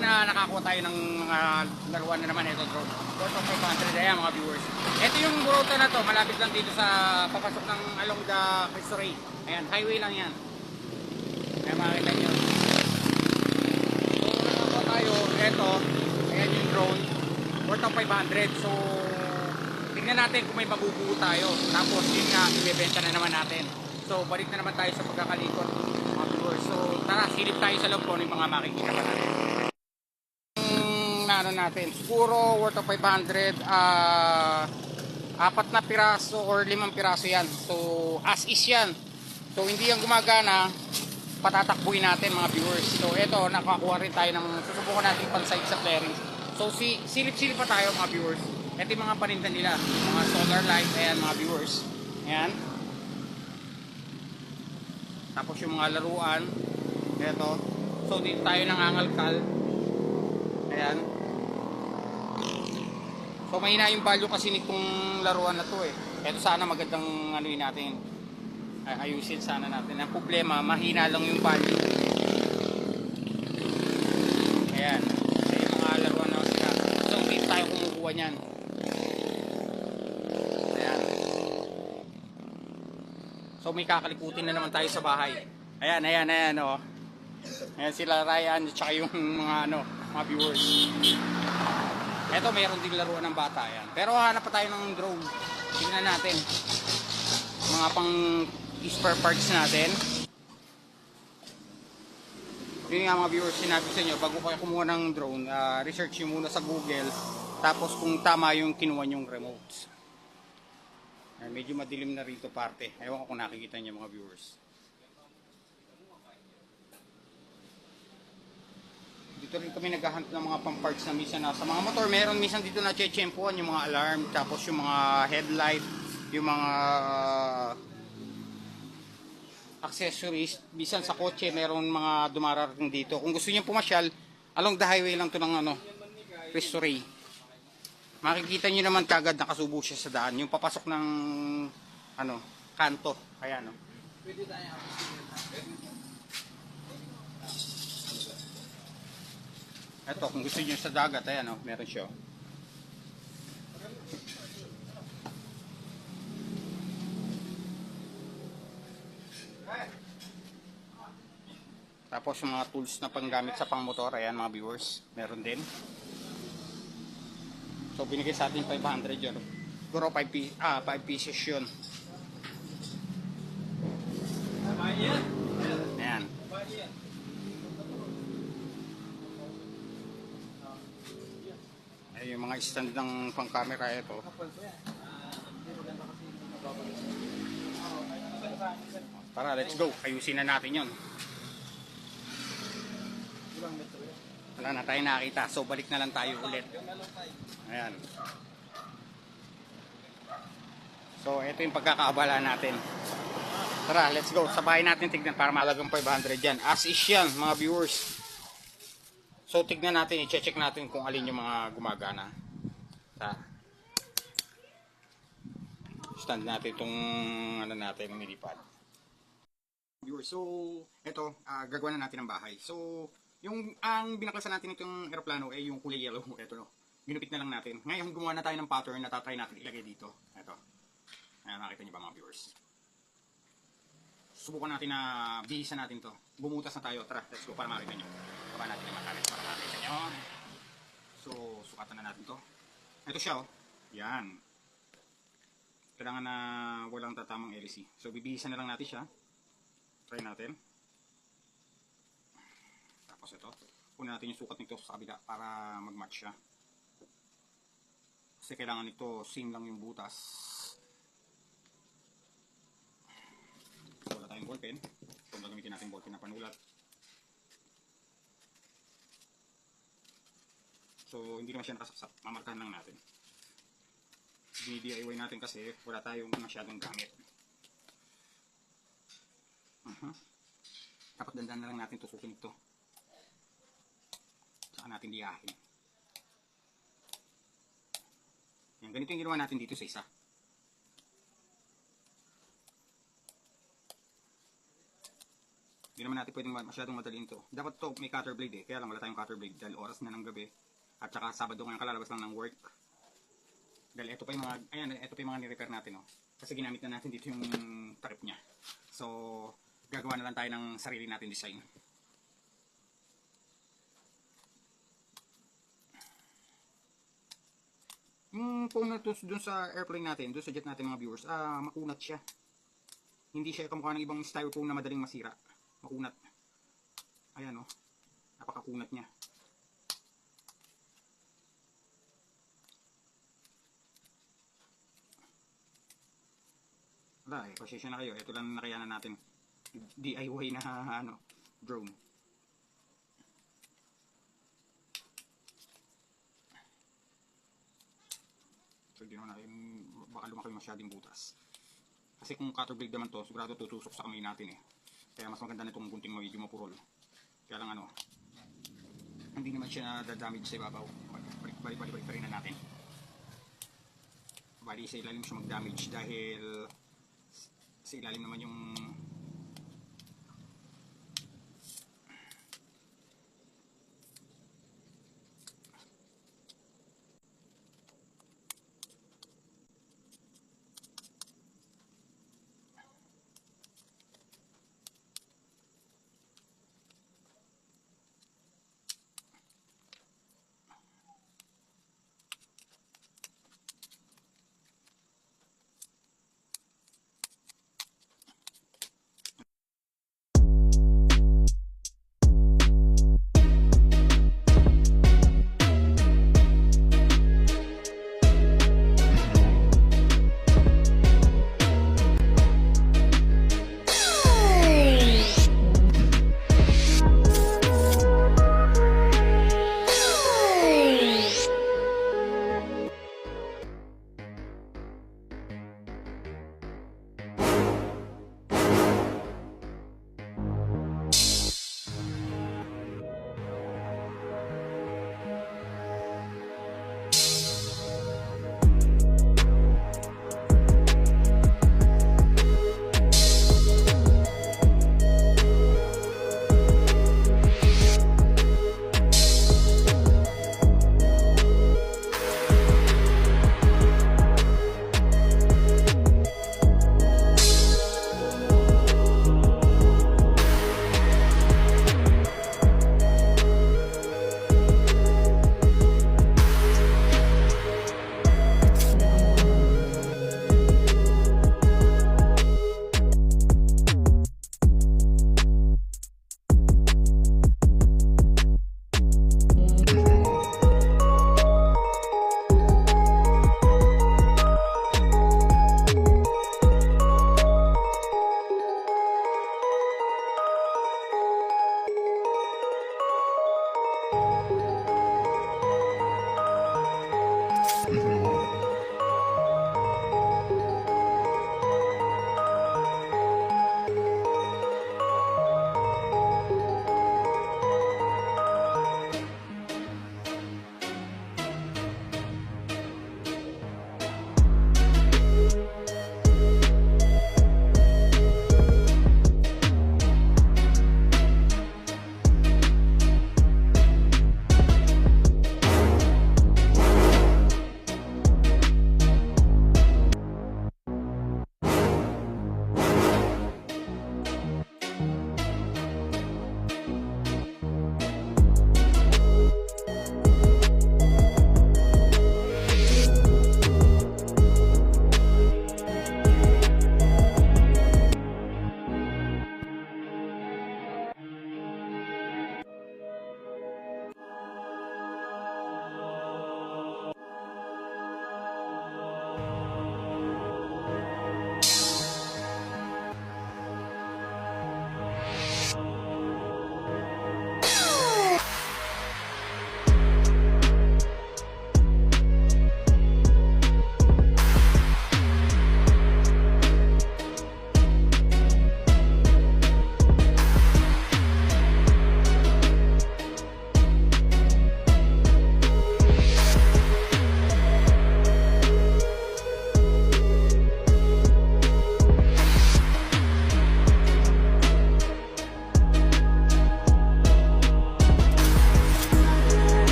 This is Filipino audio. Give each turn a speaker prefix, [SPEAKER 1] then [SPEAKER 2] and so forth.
[SPEAKER 1] na nakakuha tayo ng mga laruan na naman ito drone. Worth of 500 ayan mga viewers. Ito yung ruta na to, malapit lang dito sa papasok ng along the Cristo Rey. Ayan, highway lang yan. Ayan makikita nyo. So nakakuha tayo, ito, ayan yung drone. Worth of 500. So tingnan natin kung may mabubuo tayo. Tapos yun nga, ibebenta na naman natin. So balik na naman tayo sa pagkakalikot mga viewers. So tara, silip tayo sa loob ko ng mga makikita pa natin. Ano natin, siguro worth of 500, apat na piraso or 5 piraso yan. So as is yan. So hindi yan gumagana, patatakbuhin natin mga viewers. So eto, nakakuha rin tayo ng, susubukan natin panside sa flaring. So silip-silip pa tayo mga viewers. Ito yung mga paninda nila, mga solar light, ayan mga viewers. Ayan. Tapos yung mga laruan, eto. So dito tayo nangangalkal. Ayan. So mahina yung value kasi nitong laruan na to eh. Ito sana magandang ano yun natin. Ayusin sana natin. Ang problema, mahina lang yung value. Ayan. So yung mga laruan na sila. So dito tayo kumukuha niyan. Ayan. So may kakalikutin na naman tayo sa bahay. Ayan, ayan, ayan oh. Ayan sila Ryan at saka yung mga ano, mga viewers. Eto mayroon din laruan ng bata yan. Pero hanap pa tayo ng drone. Tingnan natin. Mga pang spare parts natin. Yun nga mga viewers, sinabi sa inyo, bago kayo kumuha ng drone, research nyo muna sa Google. Tapos kung tama yung kinuha nyong remotes. Medyo madilim na rito parte. Ewan ko kung nakikita nyo mga viewers. Dito rin kami naghahunt ng mga pang-parts na minsan sa mga motor. Meron minsan dito na che-chempuan yung mga alarm, tapos yung mga headlight, yung mga accessories. Minsan sa kotse meron mga dumarating dito. Kung gusto niyo pumasyal, along the highway lang to ng ano, Cristo Rey. Makikita niyo naman kagad nakasubo siya sa daan. Yung papasok ng ano, kanto. Ayan, no. Pwede tayo. Ito, kung gusto niyo sa dagat, ayan, oh, meron siya. Tapos yung mga tools na panggamit sa pangmotor, ayan mga viewers, meron din. So binigay sa atin 500 yun. Siguro 5 pieces yun. Ayan. Ay, yung mga stand ng pang camera ito. Tara, let's go. Ayusin na natin yon. Wala na tayo nakita. So balik na lang tayo ulit. Ayan. So ito yung pagkakaabala natin. Tara, let's go. Sa bahay natin tignan para malagang 500 yan. As is yan mga viewers. So tignan natin, i-check natin kung alin yung mga gumagana. Stand natin itong ano natin, nilipad. Viewers, so ito, gagawa na natin ng bahay. So yung ang binaklasan natin itong eroplano ay yung kulay yellow. Ito no. Ginupit na lang natin. Ngayon gumawa na tayo ng pattern na tatry natin ilagay dito. Ito. Ayan, nakita niyo ba mga viewers? Subukan natin na bihisan natin to. Bumutas na tayo. Tara, let's go para makita nyo. Baba natin yung matalis para makita nyo. So, sukatan na natin to. Ito siya, oh. Yan. Kailangan na walang tatamang LC. So, bibihisan na lang natin siya. Try natin. Tapos ito. Kunin natin yung sukat nito sa kabila para mag-match siya. Kasi kailangan nito same lang yung butas. Wala tayong ballpen. So gagamitin natin ballpen na panulat. So hindi naman siya nakasaksak. Mamarkahan lang natin. DIY natin kasi wala tayong masyadong gamit. Dapat dandan na lang natin tusukin ito. Saka natin diyahin. Yan, ganito yung ginawa natin dito sa isa. Hindi naman natin pwedeng masyadong madaliin to. Dapat to may cutter blade eh. Kaya lang wala tayong cutter blade dahil oras na ng gabi. At saka Sabado ngayon kalalabas lang ng work. Dahil ito pa yung mga, ayan, ito pa yung mga ni-repair natin, oh. Kasi ginamit na natin dito yung takip niya. So, gagawa na lang tayo ng sarili natin design. Yung phone na to dun sa airplane natin, dun sa jet natin mga viewers, makunat siya. Hindi siya kamukha ng ibang styrofoam na madaling masira. Makunat. Ayan, oh. Napakakunat niya. Wala eh, pasensya na kayo. Ito lang nakayanan natin. DIY na drone. So hindi naman natin, baka lumaki masyadong butas. Kasi kung cutter blade naman to, sigurado tutusok sa kamay natin eh. Kaya mas maganda na itong gunting medyo mapurol. Kaya lang hindi naman siya na-damage sa ibabaw. Balik pa rin na natin. Bali sa ilalim siya mag-damage dahil sa ilalim naman yung